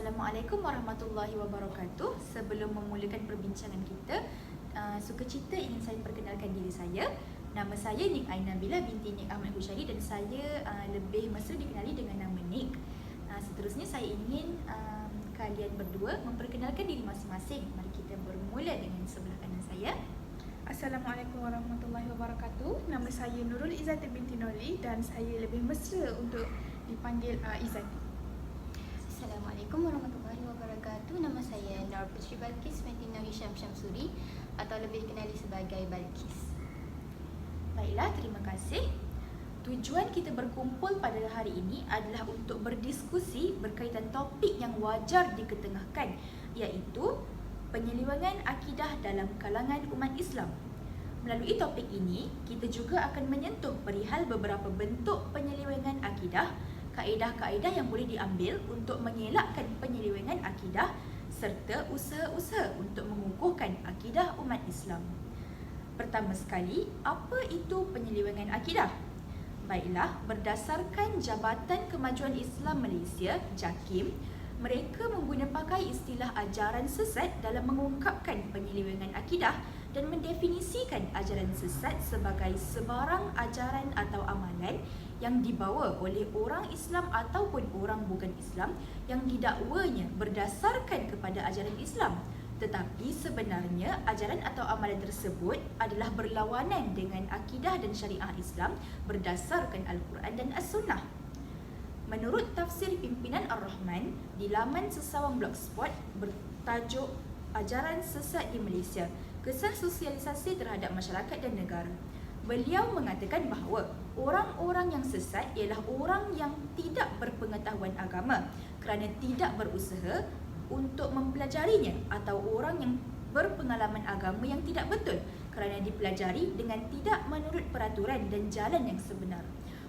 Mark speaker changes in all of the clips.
Speaker 1: Assalamualaikum warahmatullahi wabarakatuh. Sebelum memulakan perbincangan kita, sukacita ingin saya perkenalkan diri saya. Nama saya Nik Aina Bila binti Nik Ahmad Husyari dan saya lebih mesra dikenali dengan nama Nik. Seterusnya saya ingin kalian berdua memperkenalkan diri masing-masing. Mari kita bermula dengan sebelah kanan saya.
Speaker 2: Assalamualaikum warahmatullahi wabarakatuh. Nama saya Nurul Izzati binti Noli dan saya lebih mesra untuk dipanggil Izzati.
Speaker 3: Assalamualaikum warahmatullahi wabarakatuh. Nama saya Nur Putri Balkis binti Nur Hisham Syamsuri atau lebih dikenali sebagai Balkis.
Speaker 1: Baiklah, terima kasih. Tujuan kita berkumpul pada hari ini adalah untuk berdiskusi berkaitan topik yang wajar diketengahkan, iaitu penyelewengan akidah dalam kalangan umat Islam. Melalui topik ini, kita juga akan menyentuh perihal beberapa bentuk penyelewengan akidah, kaedah-kaedah yang boleh diambil untuk mengelakkan penyelewengan akidah serta usaha-usaha untuk mengukuhkan akidah umat Islam. Pertama sekali, apa itu penyelewengan akidah? Baiklah, berdasarkan Jabatan Kemajuan Islam Malaysia, JAKIM, mereka pakai istilah ajaran sesat dalam mengungkapkan penyelewengan akidah dan mendefinisikan ajaran sesat sebagai sebarang ajaran atau amalan yang dibawa oleh orang Islam ataupun orang bukan Islam yang didakwanya berdasarkan kepada ajaran Islam, tetapi sebenarnya ajaran atau amalan tersebut adalah berlawanan dengan akidah dan syariah Islam berdasarkan Al-Quran dan As-Sunnah. Menurut tafsir pimpinan Ar-Rahman di laman Sesawang Blogspot bertajuk Ajaran Sesat di Malaysia, Kesan Sosialisasi Terhadap Masyarakat dan Negara, beliau mengatakan bahawa orang-orang yang sesat ialah orang yang tidak berpengetahuan agama kerana tidak berusaha untuk mempelajarinya, atau orang yang berpengalaman agama yang tidak betul kerana dipelajari dengan tidak menurut peraturan dan jalan yang sebenar.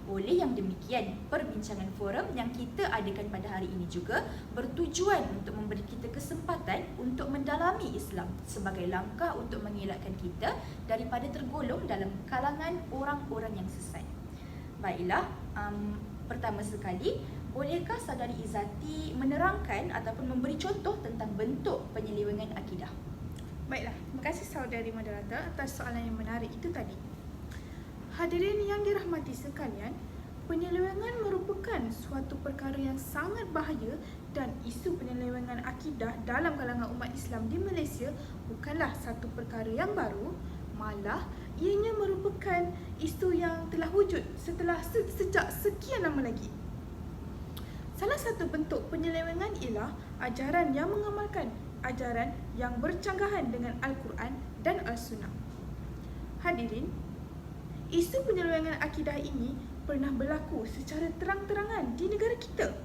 Speaker 1: Oleh yang demikian, perbincangan forum yang kita adakan pada hari ini juga bertujuan untuk memberi kita kesempatan untuk mendalami Islam sebagai langkah untuk mengelakkan kita daripada tergolong dalam kalangan orang-orang yang sesat. Baiklah, pertama sekali, bolehkah saudari Izzati menerangkan ataupun memberi contoh tentang bentuk penyelewengan akidah?
Speaker 2: Baiklah, terima kasih saudari moderator atas soalan yang menarik itu tadi. Hadirin yang dirahmati sekalian, penyelewengan merupakan suatu perkara yang sangat bahaya dan isu penyelewengan akidah dalam kalangan umat Islam di Malaysia bukanlah satu perkara yang baru, malah ianya merupakan isu yang telah wujud sejak sekian lama lagi. Salah satu bentuk penyelewengan ialah ajaran yang mengamalkan ajaran yang bercanggahan dengan Al-Quran dan As-Sunnah. Hadirin, isu penyelewengan akidah ini pernah berlaku secara terang-terangan di negara kita,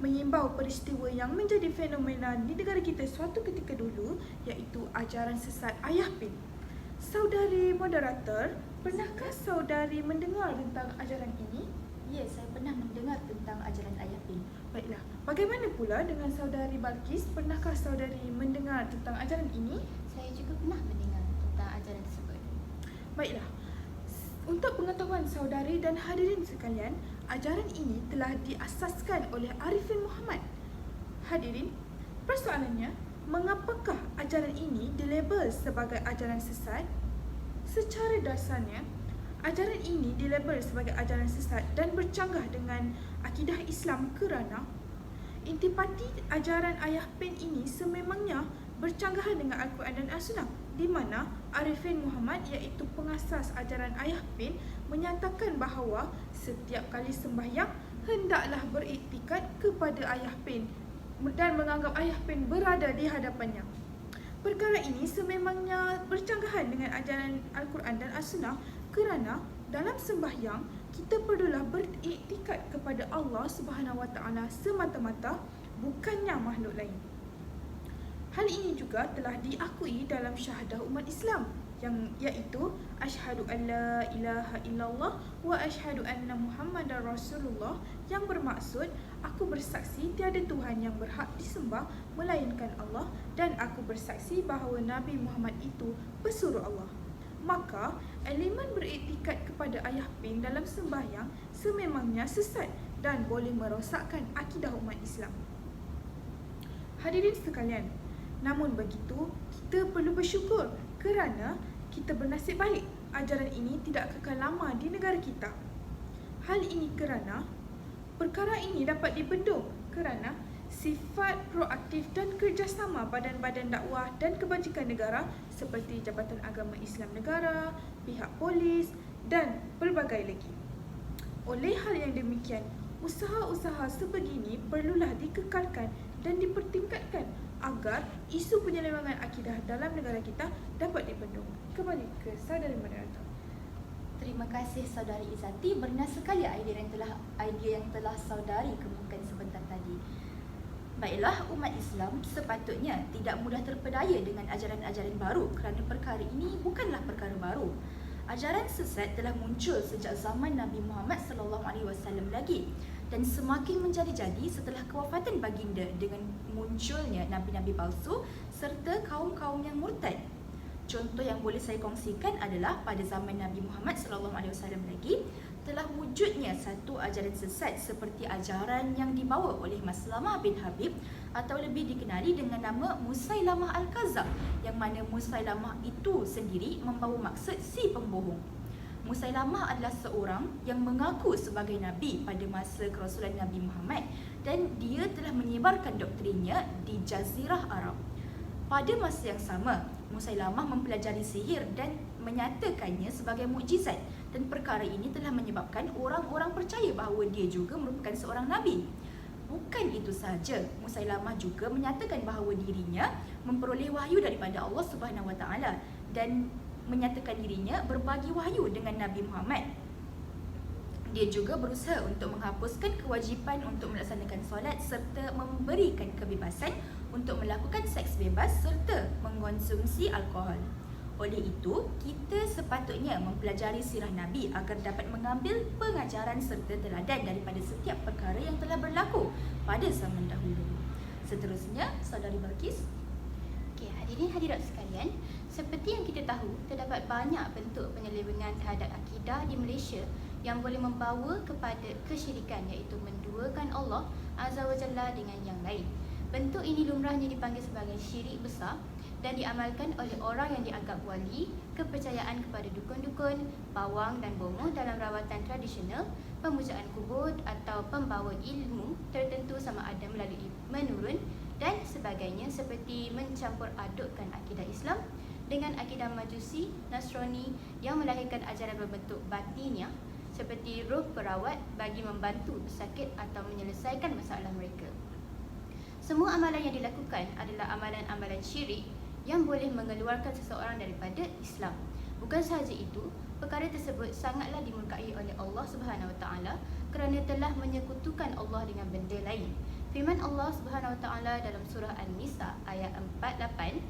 Speaker 2: menyimbau peristiwa yang menjadi fenomena di negara kita suatu ketika dulu, iaitu ajaran sesat Ayah Pin. Saudari moderator, pernahkah saudari mendengar tentang ajaran ini?
Speaker 1: Ya, saya pernah mendengar tentang ajaran Ayah Pin.
Speaker 2: Baiklah, bagaimana pula dengan saudari Balkis? Pernahkah saudari mendengar tentang ajaran ini?
Speaker 3: Saya juga pernah mendengar tentang ajaran tersebut.
Speaker 2: Baiklah, untuk pengetahuan saudari dan hadirin sekalian, ajaran ini telah diasaskan oleh Arifin Muhammad. Hadirin, persoalannya, mengapakah ajaran ini dilabel sebagai ajaran sesat? Secara dasarnya, ajaran ini dilabel sebagai ajaran sesat dan bercanggah dengan akidah Islam kerana intipati ajaran Ayah Pin ini sememangnya bercanggahan dengan Al-Quran dan As-Sunnah, di mana Arifin Muhammad iaitu pengasas ajaran Ayah Pin menyatakan bahawa setiap kali sembahyang hendaklah beriktikad kepada Ayah Pin dan menganggap Ayah Pin berada di hadapannya. Perkara ini sememangnya bercanggahan dengan ajaran Al-Quran dan As-Sunnah kerana dalam sembahyang kita perlulah beriktikad kepada Allah Subhanahu Wa Taala semata-mata, bukannya makhluk lain. Hal ini juga telah diakui dalam syahadah umat Islam yang iaitu asyhadu an la ilaha illallah wa asyhadu anna Muhammadar Rasulullah, yang bermaksud aku bersaksi tiada Tuhan yang berhak disembah melainkan Allah dan aku bersaksi bahawa Nabi Muhammad itu pesuruh Allah. Maka elemen beriktikad kepada Ayah Pin dalam sembahyang sememangnya sesat dan boleh merosakkan akidah umat Islam. Hadirin sekalian, namun begitu, kita perlu bersyukur kerana kita bernasib baik ajaran ini tidak kekal lama di negara kita. Hal ini kerana perkara ini dapat dibendung kerana sifat proaktif dan kerjasama badan-badan dakwah dan kebajikan negara seperti Jabatan Agama Islam Negara, pihak polis dan pelbagai lagi. Oleh hal yang demikian, usaha-usaha sebegini perlulah dikekalkan dan dipertingkatkan agar isu penyelewengan akidah dalam negara kita dapat dibendung. Kembali ke saudari moderator.
Speaker 1: Terima kasih saudari Izzati. Benar sekali idea yang telah saudari kemukakan sebentar tadi. Baiklah, umat Islam sepatutnya tidak mudah terpedaya dengan ajaran-ajaran baru kerana perkara ini bukanlah perkara baru. Ajaran sesat telah muncul sejak zaman Nabi Muhammad SAW lagi dan semakin menjadi-jadi setelah kewafatan baginda dengan munculnya nabi-nabi palsu serta kaum-kaum yang murtad. Contoh yang boleh saya kongsikan adalah pada zaman Nabi Muhammad SAW lagi telah wujudnya satu ajaran sesat seperti ajaran yang dibawa oleh Maslamah bin Habib atau lebih dikenali dengan nama Musailamah Al-Kazzab, yang mana Musailamah itu sendiri membawa maksud si pembohong. Musailamah adalah seorang yang mengaku sebagai Nabi pada masa kerasulan Nabi Muhammad dan dia telah menyebarkan doktrinnya di Jazirah Arab. Pada masa yang sama, Musailamah mempelajari sihir dan menyatakannya sebagai mukjizat dan perkara ini telah menyebabkan orang-orang percaya bahawa dia juga merupakan seorang Nabi. Bukan itu sahaja, Musailamah juga menyatakan bahawa dirinya memperoleh wahyu daripada Allah Subhanahu Wa Taala dan menyatakan dirinya berbagi wahyu dengan Nabi Muhammad. Dia juga berusaha untuk menghapuskan kewajipan untuk melaksanakan solat serta memberikan kebebasan untuk melakukan seks bebas serta mengkonsumsi alkohol. Oleh itu, kita sepatutnya mempelajari sirah Nabi agar dapat mengambil pengajaran serta teladan daripada setiap perkara yang telah berlaku pada zaman dahulu. Seterusnya, saudari Balkis.
Speaker 3: Okey, hadirin hadirat sekalian, seperti yang kita tahu, terdapat banyak bentuk penyelewengan terhadap akidah di Malaysia yang boleh membawa kepada kesyirikan, iaitu menduakan Allah Azza wa Jalla dengan yang lain. Bentuk ini lumrahnya dipanggil sebagai syirik besar dan diamalkan oleh orang yang dianggap wali, kepercayaan kepada dukun-dukun, pawang dan bomoh dalam rawatan tradisional, pemujaan kubur atau pembawa ilmu tertentu sama ada melalui menurun dan sebagainya, seperti mencampur adukkan akidah Islam dengan akidah Majusi, Nasrani yang melahirkan ajaran berbentuk batiniah seperti roh perawat bagi membantu pesakit atau menyelesaikan masalah mereka. Semua amalan yang dilakukan adalah amalan-amalan syirik yang boleh mengeluarkan seseorang daripada Islam. Bukan sahaja itu, perkara tersebut sangatlah dimurkai oleh Allah Subhanahu Wa Taala kerana telah menyekutukan Allah dengan benda lain. Firman Allah Subhanahu Wa Taala dalam surah An-Nisa ayat 48,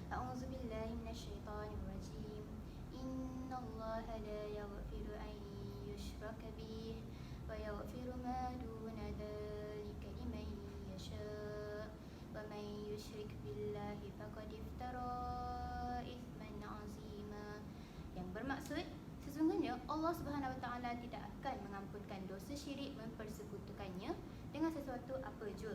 Speaker 3: A'udzubillahi minasyaitonirrajim. Innallaha la yaghfiru an yushraka bih wa yaghfiru ma duna dzalika liman yasha wa man yusyrik billahi faqad iftara itsman 'azima. Yang bermaksud, sesungguhnya Allah Subhanahu Wa Taala tidak akan mengampunkan dosa syirik mempersekutukannya dengan sesuatu apa jua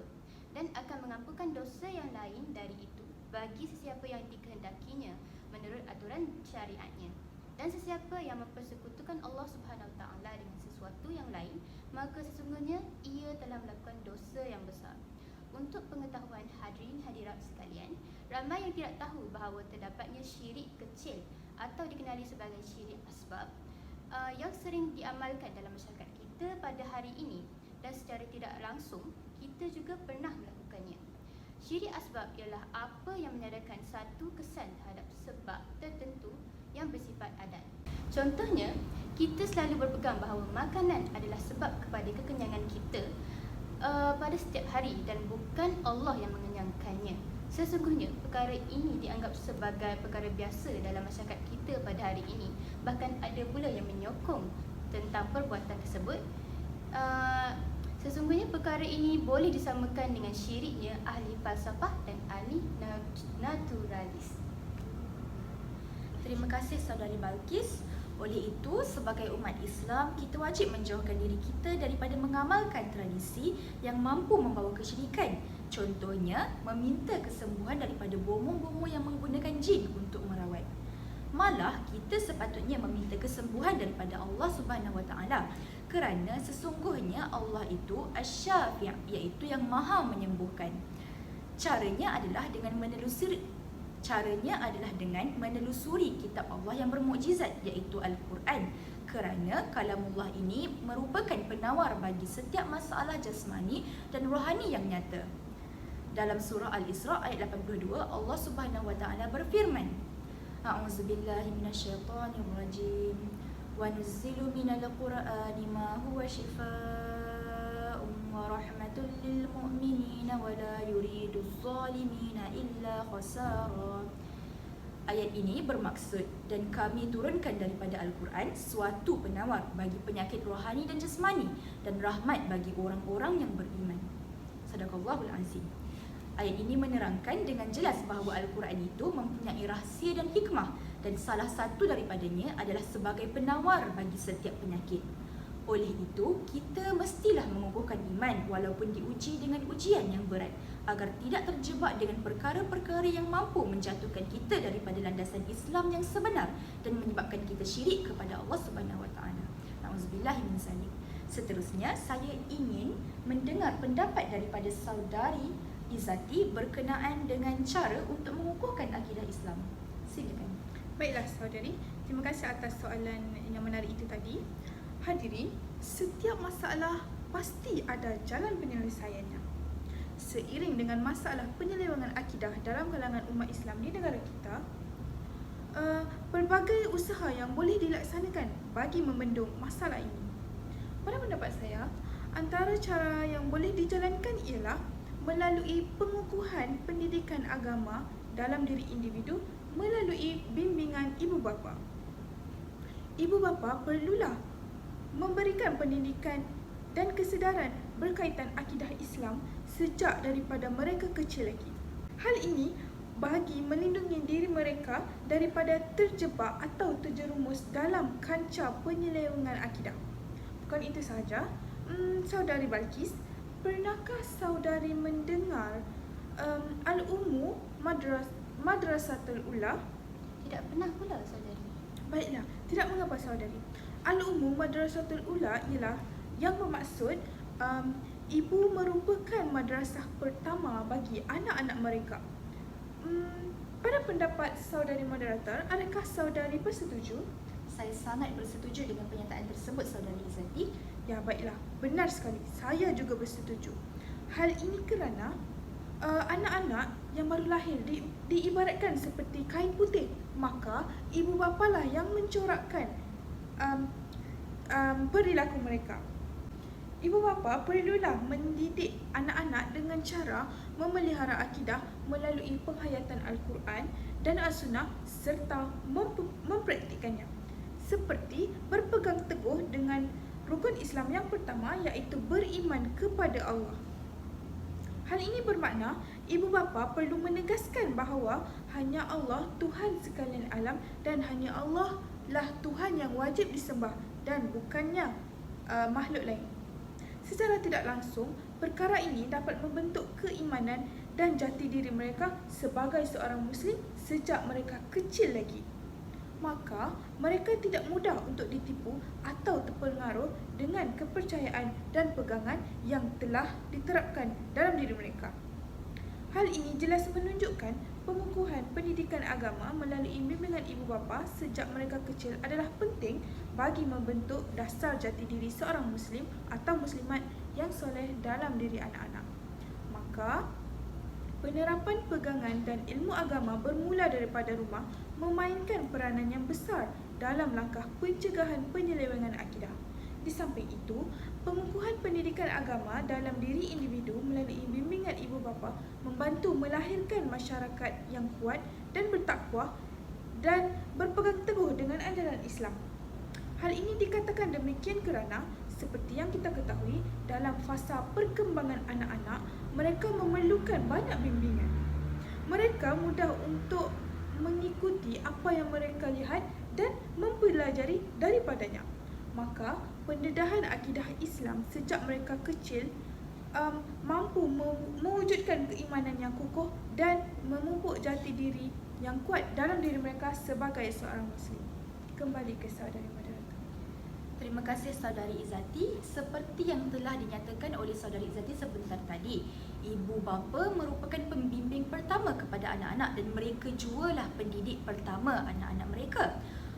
Speaker 3: dan akan mengampunkan dosa yang lain dari itu bagi sesiapa yang dikehendakinya menurut aturan syariatnya. Dan sesiapa yang mempersekutukan Allah Subhanahu Wa Taala dengan sesuatu yang lain, maka sesungguhnya ia telah melakukan dosa yang besar. Untuk pengetahuan hadirin hadirat sekalian, ramai yang tidak tahu bahawa terdapatnya syirik kecil atau dikenali sebagai syirik asbab yang sering diamalkan dalam masyarakat kita pada hari ini, dan secara tidak langsung kita juga pernah melakukannya. Syirik asbab ialah apa yang menyadarkan satu kesan terhadap sebab tertentu yang bersifat adat. Contohnya, kita selalu berpegang bahawa makanan adalah sebab kepada kekenyangan kita pada setiap hari dan bukan Allah yang mengenyangkannya. Sesungguhnya perkara ini dianggap sebagai perkara biasa dalam masyarakat kita pada hari ini. Bahkan ada pula yang menyokong tentang perbuatan tersebut. Sesungguhnya perkara ini boleh disamakan dengan syiriknya ahli falsafah dan ahli naturalis.
Speaker 1: Terima kasih saudari Balkis. Oleh itu, sebagai umat Islam, kita wajib menjauhkan diri kita daripada mengamalkan tradisi yang mampu membawa kesyirikan Contohnya, meminta kesembuhan daripada bomoh-bomoh yang menggunakan jin untuk merawat. Malah, kita sepatutnya meminta kesembuhan daripada Allah Subhanahu Wa Taala, kerana sesungguhnya Allah itu Asy-Syafi', iaitu yang Maha menyembuhkan. Caranya adalah dengan menelusuri kitab Allah yang bermukjizat, iaitu Al-Quran, kerana kalamullah ini merupakan penawar bagi setiap masalah jasmani dan rohani yang nyata. Dalam surah Al-Isra ayat 82, Allah Subhanahu Wa Taala berfirman, A'udzubillahi minasyaitonirrajim. Wa nuzzilu minal Qur'ani ma huwa shifaa'un wa rahmatul lil mu'minina wa la yuridu adh-dhalimina illa khasara. Ayat ini bermaksud, dan kami turunkan daripada Al-Quran suatu penawar bagi penyakit rohani dan jasmani dan rahmat bagi orang-orang yang beriman. Sadaqallahul azim. Ayat ini menerangkan dengan jelas bahawa Al-Quran itu mempunyai rahsia dan hikmah, dan salah satu daripadanya adalah sebagai penawar bagi setiap penyakit. Oleh itu, kita mestilah mengukuhkan iman walaupun diuji dengan ujian yang berat, agar tidak terjebak dengan perkara-perkara yang mampu menjatuhkan kita daripada landasan Islam yang sebenar dan menyebabkan kita syirik kepada Allah Subhanahu Wa Taala. Nauzubillahi min zalik. Seterusnya, saya ingin mendengar pendapat daripada saudari Izzati berkenaan dengan cara untuk mengukuhkan akidah Islam. Silakan.
Speaker 2: Baiklah saudari, terima kasih atas soalan yang menarik itu tadi. Hadirin, setiap masalah pasti ada jalan penyelesaiannya. Seiring dengan masalah penyelewengan akidah dalam kalangan umat Islam di negara kita, pelbagai usaha yang boleh dilaksanakan bagi membendung masalah ini. Pada pendapat saya, antara cara yang boleh dijalankan ialah melalui pengukuhan pendidikan agama dalam diri individu melalui bimbingan ibu bapa. Ibu bapa perlulah memberikan pendidikan dan kesedaran berkaitan akidah Islam sejak daripada mereka kecil lagi. Hal ini bagi melindungi diri mereka daripada terjebak atau terjerumus dalam kancah penyelewengan akidah. Bukan itu sahaja, saudari Balkis, pernahkah saudari mendengar Al-Ummu Madrasatul Ula?
Speaker 3: Tidak pernah pula saudari.
Speaker 2: Baiklah, tidak mengapa saudari. Al-Ummu Madrasatul Ula ialah yang bermaksud ibu merupakan madrasah pertama bagi anak-anak mereka. Pada pendapat saudari moderator, adakah saudari bersetuju?
Speaker 1: Saya sangat bersetuju dengan pernyataan tersebut, saudari Izzati.
Speaker 2: Ya, baiklah. Benar sekali. Saya juga bersetuju. Hal ini kerana anak-anak yang baru lahir diibaratkan seperti kain putih. Maka ibu bapalah yang mencorakkan perilaku mereka. Ibu bapa perlulah mendidik anak-anak dengan cara memelihara akidah melalui penghayatan Al-Quran dan As-Sunnah serta mempraktikkannya. Seperti berpegang teguh dengan rukun Islam yang pertama, iaitu beriman kepada Allah. Hal ini bermakna ibu bapa perlu menegaskan bahawa hanya Allah Tuhan sekalian alam dan hanya Allah lah Tuhan yang wajib disembah dan bukannya makhluk lain. Secara tidak langsung, perkara ini dapat membentuk keimanan dan jati diri mereka sebagai seorang Muslim sejak mereka kecil lagi. Maka, mereka tidak mudah untuk ditipu atau terpengaruh dengan kepercayaan dan pegangan yang telah diterapkan dalam diri mereka. Hal ini jelas menunjukkan pengukuhan pendidikan agama melalui bimbingan ibu bapa sejak mereka kecil adalah penting bagi membentuk dasar jati diri seorang Muslim atau Muslimat yang soleh dalam diri anak-anak. Maka, penerapan pegangan dan ilmu agama bermula daripada rumah memainkan peranan yang besar dalam langkah pencegahan penyelewengan akidah. Di samping itu, pengukuhan pendidikan agama dalam diri individu melalui bimbingan ibu bapa membantu melahirkan masyarakat yang kuat dan bertakwa dan berpegang teguh dengan ajaran Islam. Hal ini dikatakan demikian kerana seperti yang kita ketahui, dalam fasa perkembangan anak-anak, mereka memerlukan banyak bimbingan. Mereka mudah untuk mengikuti apa yang mereka lihat dan mempelajari daripadanya. Maka, pendedahan akidah Islam sejak mereka kecil mampu mewujudkan keimanan yang kukuh dan memupuk jati diri yang kuat dalam diri mereka sebagai seorang Muslim. Kembali ke saudari moderator.
Speaker 1: Terima kasih Saudari Izzati. Seperti yang telah dinyatakan oleh Saudari Izzati sebentar tadi, ibu bapa merupakan pembimbing pertama kepada anak-anak dan mereka jugalah pendidik pertama anak-anak mereka.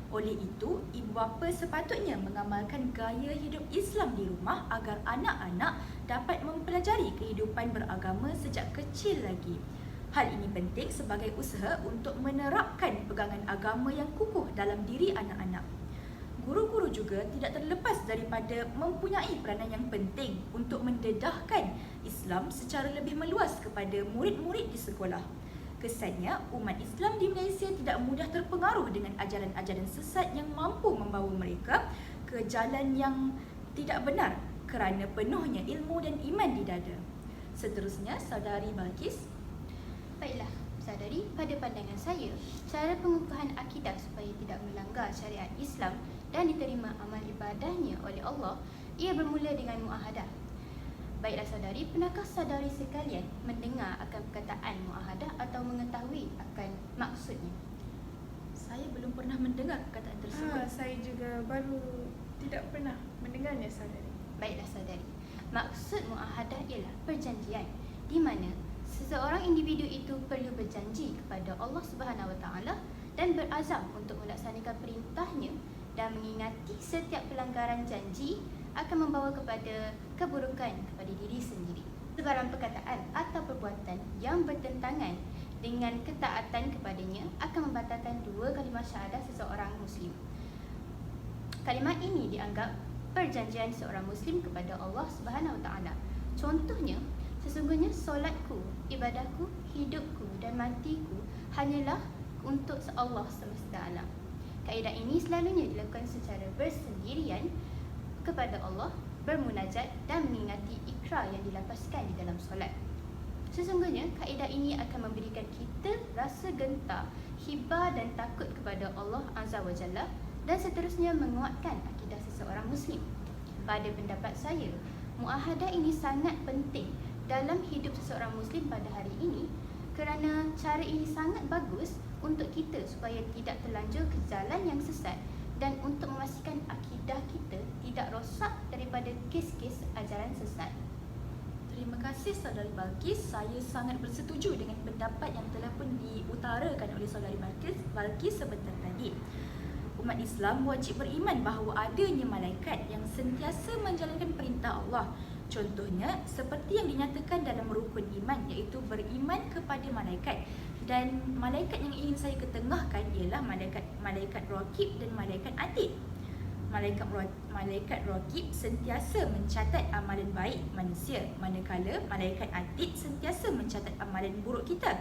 Speaker 1: Oleh itu, ibu bapa sepatutnya mengamalkan gaya hidup Islam di rumah agar anak-anak dapat mempelajari kehidupan beragama sejak kecil lagi. Hal ini penting sebagai usaha untuk menerapkan pegangan agama yang kukuh dalam diri anak-anak. Guru-guru juga tidak terlepas daripada mempunyai peranan yang penting untuk mendedahkan Islam secara lebih meluas kepada murid-murid di sekolah. Kesannya, umat Islam di Malaysia tidak mudah terpengaruh dengan ajaran-ajaran sesat yang mampu membawa mereka ke jalan yang tidak benar kerana penuhnya ilmu dan iman di dada. Seterusnya, Saudari Balkis.
Speaker 3: Baiklah, saudari, pada pandangan saya, cara pengukuhan akidah supaya tidak melanggar syariat Islam dan diterima amal ibadahnya oleh Allah, ia bermula dengan muahadah. Baiklah saudari, pernahkah saudari sekalian mendengar akan perkataan muahadah atau mengetahui akan maksudnya?
Speaker 1: Saya belum pernah mendengar perkataan tersebut.
Speaker 2: Saya juga baru tidak pernah mendengarnya saudari.
Speaker 3: Baiklah saudari, maksud muahadah ialah perjanjian di mana seseorang individu itu perlu berjanji kepada Allah Subhanahu Wa Taala dan berazam untuk melaksanakan perintahnya dan mengingati setiap pelanggaran janji akan membawa kepada keburukan kepada diri sendiri. Sebarang perkataan atau perbuatan yang bertentangan dengan ketaatan kepadanya akan membatalkan 2 kalimah syahadah seseorang Muslim. Kalimah ini dianggap perjanjian seorang Muslim kepada Allah Subhanahu Wa Taala. Contohnya, sesungguhnya solatku, ibadahku, hidupku dan matiku hanyalah untuk Allah semesta alam. Kaedah ini selalunya dilakukan secara bersendirian kepada Allah, bermunajat dan mengingati ikrar yang dilafazkan di dalam solat. Sesungguhnya kaedah ini akan memberikan kita rasa gentar, hibah dan takut kepada Allah Azza wa Jalla dan seterusnya menguatkan akidah seseorang Muslim. Pada pendapat saya, muahadah ini sangat penting dalam hidup seseorang Muslim pada hari ini kerana cara ini sangat bagus untuk kita supaya tidak terlanjur ke jalan yang sesat dan untuk memastikan akidah kita tidak rosak daripada kes-kes ajaran sesat.
Speaker 1: Terima kasih Saudari Balkis. Saya sangat bersetuju dengan pendapat yang telah pun diutarakan oleh Saudari Balkis sebentar tadi. Umat Islam wajib beriman bahawa adanya malaikat yang sentiasa menjalankan perintah Allah. Contohnya, seperti yang dinyatakan dalam rukun iman, iaitu beriman kepada malaikat. Dan malaikat yang ingin saya ketengahkan ialah malaikat Raqib dan malaikat Atid. Malaikat Raqib sentiasa mencatat amalan baik manusia, manakala malaikat Atid sentiasa mencatat amalan buruk kita.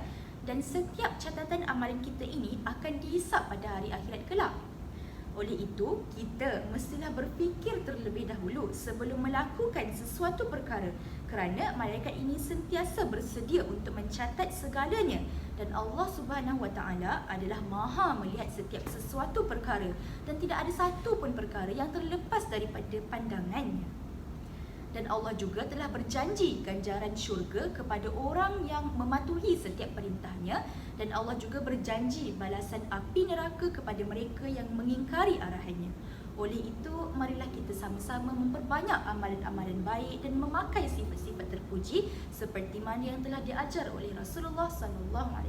Speaker 1: Dan setiap catatan amalan kita ini akan dihisap pada hari akhirat kelak. Oleh itu, kita mestilah berfikir terlebih dahulu sebelum melakukan sesuatu perkara kerana malaikat ini sentiasa bersedia untuk mencatat segalanya dan Allah Subhanahu Wa Taala adalah Maha melihat setiap sesuatu perkara dan tidak ada satu pun perkara yang terlepas daripada pandangannya. Dan Allah juga telah berjanji ganjaran syurga kepada orang yang mematuhi setiap perintahnya dan Allah juga berjanji balasan api neraka kepada mereka yang mengingkari arahannya. Oleh itu, marilah kita sama-sama memperbanyak amalan-amalan baik dan memakai sifat-sifat terpuji seperti mana yang telah diajar oleh Rasulullah SAW.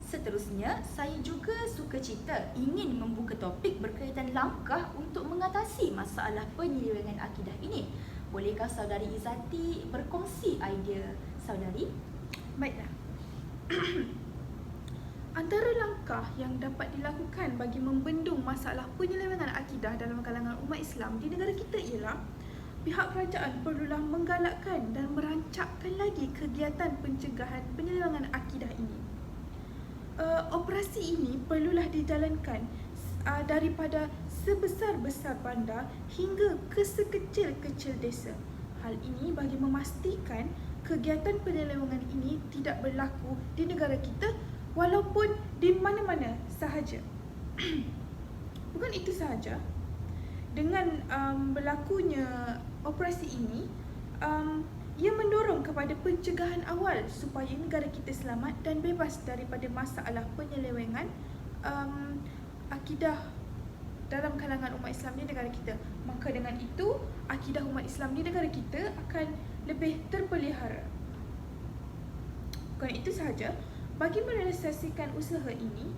Speaker 1: Seterusnya, saya juga suka cita ingin membuka topik berkaitan langkah untuk mengatasi masalah penyelewengan akidah ini. Bolehkah Saudari Izzati berkongsi idea Saudari?
Speaker 2: Baiklah. Antara langkah yang dapat dilakukan bagi membendung masalah penyelewengan akidah dalam kalangan umat Islam di negara kita ialah pihak kerajaan perlulah menggalakkan dan merancangkan lagi kegiatan pencegahan penyelewengan akidah ini. Operasi ini perlulah dijalankan daripada sebesar-besar bandar hingga ke sekecil-kecil desa. Hal ini bagi memastikan kegiatan penyelewengan ini tidak berlaku di negara kita walaupun di mana-mana sahaja. Bukan itu sahaja, dengan berlakunya operasi ini, Ia mendorong kepada pencegahan awal supaya negara kita selamat dan bebas daripada masalah penyelewengan akidah dalam kalangan umat Islam di negara kita. Maka dengan itu, akidah umat Islam di negara kita akan lebih terpelihara. Bukan itu sahaja, bagi merealisasikan usaha ini,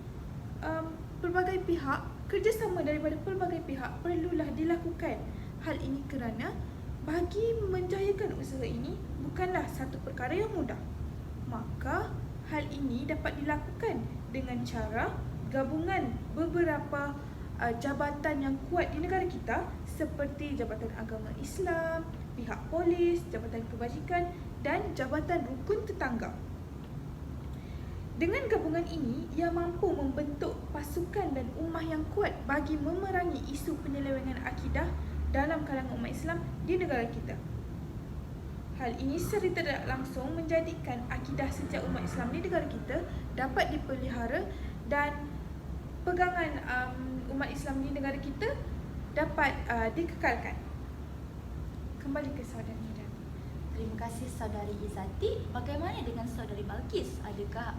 Speaker 2: pelbagai pihak, kerjasama daripada pelbagai pihak perlulah dilakukan. Hal ini kerana bagi menjayakan usaha ini bukanlah satu perkara yang mudah. Maka hal ini dapat dilakukan dengan cara gabungan beberapa jabatan yang kuat di negara kita seperti Jabatan Agama Islam, pihak polis, Jabatan Kebajikan dan Jabatan Rukun Tetangga. Dengan gabungan ini, ia mampu membentuk pasukan dan ummah yang kuat bagi memerangi isu penyelewengan akidah dalam kalangan umat Islam di negara kita. Hal ini secara tidak langsung menjadikan akidah sejak umat Islam di negara kita dapat dipelihara dan pegangan umat Islam di negara kita dapat dikekalkan. Kembali ke saudara Nida.
Speaker 1: Terima kasih saudari Izzati. Bagaimana dengan saudari Balqis? Adakah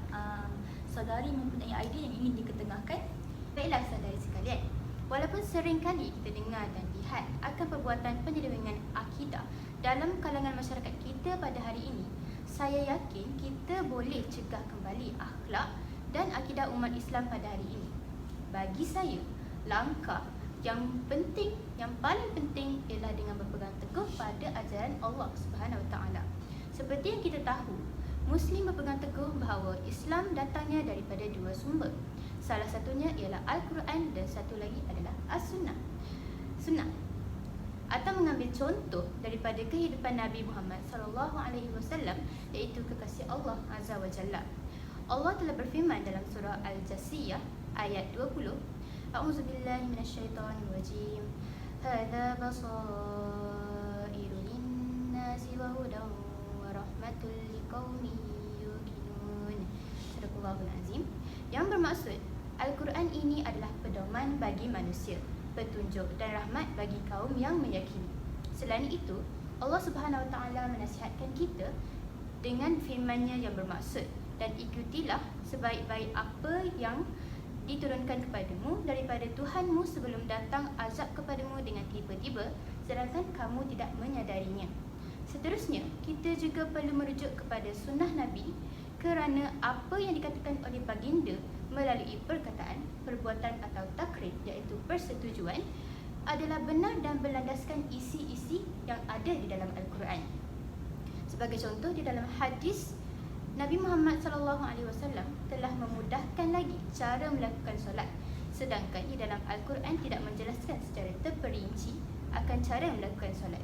Speaker 1: saudari mempunyai idea yang ingin diketengahkan?
Speaker 3: Baiklah saudari sekalian, walaupun sering kali kita dengar dan lihat akan perbuatan penyelewengan akidah dalam kalangan masyarakat kita pada hari ini, saya yakin kita boleh cegah kembali akhlak dan akidah umat Islam pada hari ini. Bagi saya, langkah yang penting, yang paling penting ialah dengan berpegang teguh pada ajaran Allah Subhanahu Wa Taala. Seperti yang kita tahu, Muslim berpegang teguh bahawa Islam datangnya daripada dua sumber. Salah satunya ialah Al-Quran dan satu lagi adalah As-Sunnah. Sunnah atau mengambil contoh daripada kehidupan Nabi Muhammad SAW, iaitu kekasih Allah Azza wa Jalla. Allah telah berfirman dalam surah Al-Jasiyah ayat 20, A'udzu billahi minasyaitonir rajim. Hadza basairu lin-nasi wa hudan wa rahmatul liqaumin yuqinun. Sadaqallahul azim. Yang bermaksud, Al-Quran ini adalah pedoman bagi manusia, petunjuk dan rahmat bagi kaum yang meyakini. Selain itu, Allah Subhanahu Wa Taala menasihatkan kita dengan firman-Nya yang bermaksud, dan ikutilah sebaik-baik apa yang diturunkan kepadamu daripada Tuhanmu sebelum datang azab kepadamu dengan tiba-tiba sedangkan kamu tidak menyadarinya. Seterusnya, kita juga perlu merujuk kepada sunnah Nabi kerana apa yang dikatakan oleh baginda melalui perkataan, perbuatan atau takrir, iaitu persetujuan, adalah benar dan berlandaskan isi-isi yang ada di dalam Al-Quran. Sebagai contoh, di dalam hadis, Nabi Muhammad SAW telah memudahkan lagi cara melakukan solat, sedangkan di dalam Al-Quran tidak menjelaskan secara terperinci akan cara melakukan solat.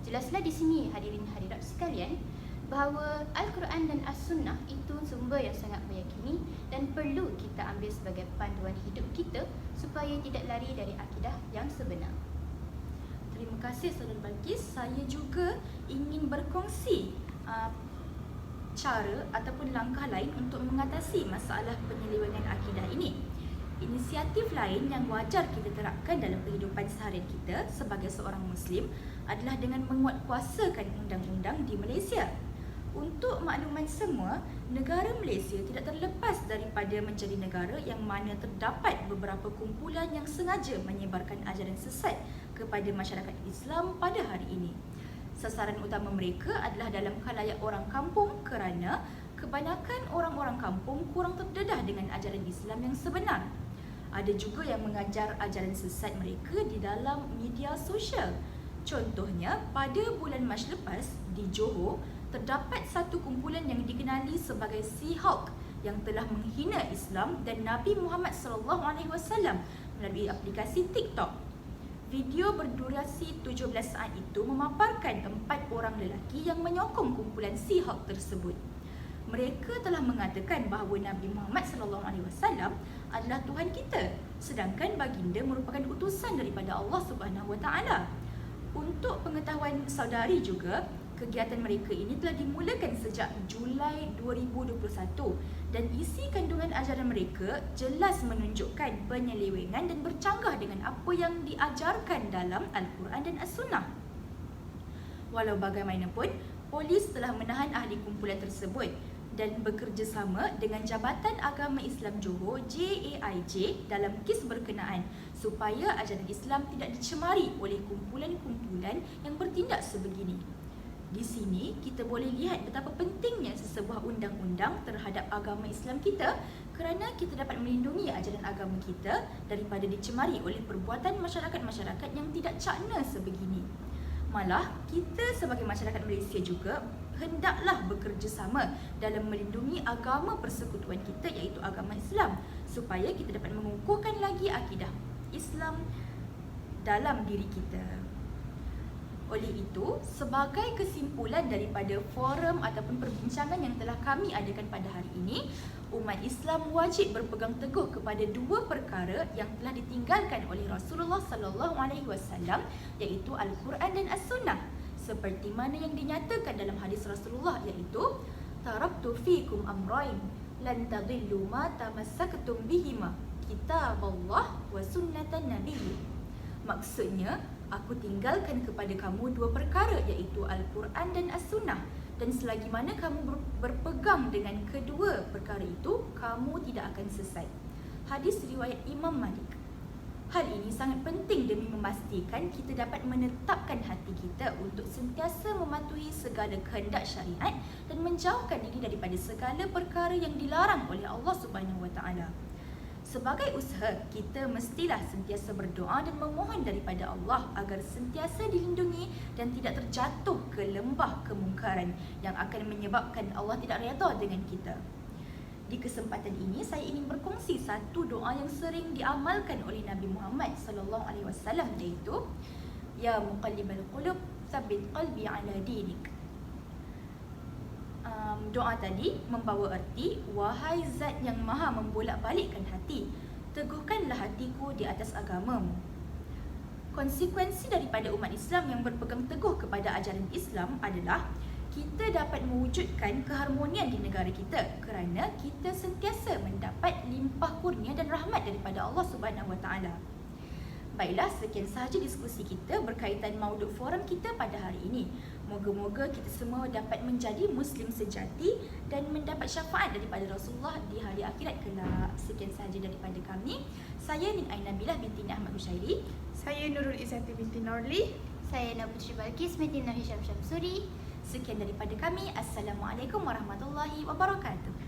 Speaker 3: Jelaslah di sini hadirin hadirat sekalian bahawa Al-Quran dan As-Sunnah itu sumber yang sangat meyakini dan perlu kita ambil sebagai panduan hidup kita supaya tidak lari dari akidah yang sebenar.
Speaker 1: Terima kasih saudara Balqis. Saya juga ingin berkongsi cara ataupun langkah lain untuk mengatasi masalah penyelewengan akidah ini. Inisiatif lain yang wajar kita terapkan dalam kehidupan seharian kita sebagai seorang Muslim adalah dengan menguatkuasakan undang-undang di Malaysia. Untuk makluman semua, negara Malaysia tidak terlepas daripada menjadi negara yang mana terdapat beberapa kumpulan yang sengaja menyebarkan ajaran sesat kepada masyarakat Islam pada hari ini. Sasaran utama mereka adalah dalam khalayak orang kampung kerana kebanyakan orang-orang kampung kurang terdedah dengan ajaran Islam yang sebenar. Ada juga yang mengajar ajaran sesat mereka di dalam media sosial. Contohnya, pada bulan Mac lepas di Johor, terdapat satu kumpulan yang dikenali sebagai Seahawk yang telah menghina Islam dan Nabi Muhammad SAW melalui aplikasi TikTok. Video berdurasi 17 saat itu memaparkan 4 orang lelaki yang menyokong kumpulan Seahawk tersebut. Mereka telah mengatakan bahawa Nabi Muhammad SAW adalah Tuhan kita, sedangkan baginda merupakan utusan daripada Allah Subhanahu Wa Taala. Untuk pengetahuan saudari juga, kegiatan mereka ini telah dimulakan sejak Julai 2021 dan isi kandungan ajaran mereka jelas menunjukkan penyelewengan dan bercanggah dengan apa yang diajarkan dalam Al-Quran dan As-Sunnah. Walau bagaimanapun, Polis telah menahan ahli kumpulan tersebut dan bekerjasama dengan Jabatan Agama Islam Johor JAIJ dalam kes berkenaan supaya ajaran Islam tidak dicemari oleh kumpulan-kumpulan yang bertindak sebegini. Di sini kita boleh lihat betapa pentingnya sesebuah undang-undang terhadap agama Islam kita kerana kita dapat melindungi ajaran agama kita daripada dicemari oleh perbuatan masyarakat-masyarakat yang tidak cakna sebegini. Malah, kita sebagai masyarakat Malaysia juga hendaklah bekerjasama dalam melindungi agama persekutuan kita iaitu agama Islam supaya kita dapat mengukuhkan lagi akidah Islam dalam diri kita. Oleh itu, sebagai kesimpulan daripada forum ataupun perbincangan yang telah kami adakan pada hari ini, umat Islam wajib berpegang teguh kepada dua perkara yang telah ditinggalkan oleh Rasulullah sallallahu alaihi wasallam iaitu Al-Quran dan As-Sunnah. Seperti mana yang dinyatakan dalam hadis Rasulullah iaitu taraktu fikum amrain lan tadillu ma tamassaktum bihima kitaballah wa sunnatan nabiyyi. Maksudnya, aku tinggalkan kepada kamu dua perkara iaitu Al-Quran dan As-Sunnah, dan selagi mana kamu berpegang dengan kedua perkara itu, kamu tidak akan sesat. Hadis riwayat Imam Malik. Hal ini sangat penting demi memastikan kita dapat menetapkan hati kita untuk sentiasa mematuhi segala kehendak syariat dan menjauhkan diri daripada segala perkara yang dilarang oleh Allah Subhanahu Wa Taala. Sebagai usaha, kita mestilah sentiasa berdoa dan memohon daripada Allah agar sentiasa dilindungi dan tidak terjatuh ke lembah kemungkaran yang akan menyebabkan Allah tidak redha dengan kita. Di kesempatan ini, saya ingin berkongsi satu doa yang sering diamalkan oleh Nabi Muhammad sallallahu alaihi wasallam iaitu Ya muqallibal qulub, tsabbit qalbi ala dinik. Doa tadi membawa erti, wahai zat yang maha membolak-balikkan hati, teguhkanlah hatiku di atas agamamu. Konsekuensi daripada umat Islam yang berpegang teguh kepada ajaran Islam adalah kita dapat mewujudkan keharmonian di negara kita kerana kita sentiasa mendapat limpah kurnia dan rahmat daripada Allah Subhanahu Wa Taala. Baiklah, sekian sahaja diskusi kita berkaitan mauduk forum kita pada hari ini. Moga-moga kita semua dapat menjadi Muslim sejati dan mendapat syafaat daripada Rasulullah di hari akhirat kelak. Sekian sahaja daripada kami. Saya Nin Ain Nabilah binti Ahmad Hushairi.
Speaker 2: Saya Nurul Izzati binti Norli.
Speaker 3: Saya Nabutri Balkis binti Hisham Syamsuri.
Speaker 1: Sekian daripada kami. Assalamualaikum warahmatullahi wabarakatuh.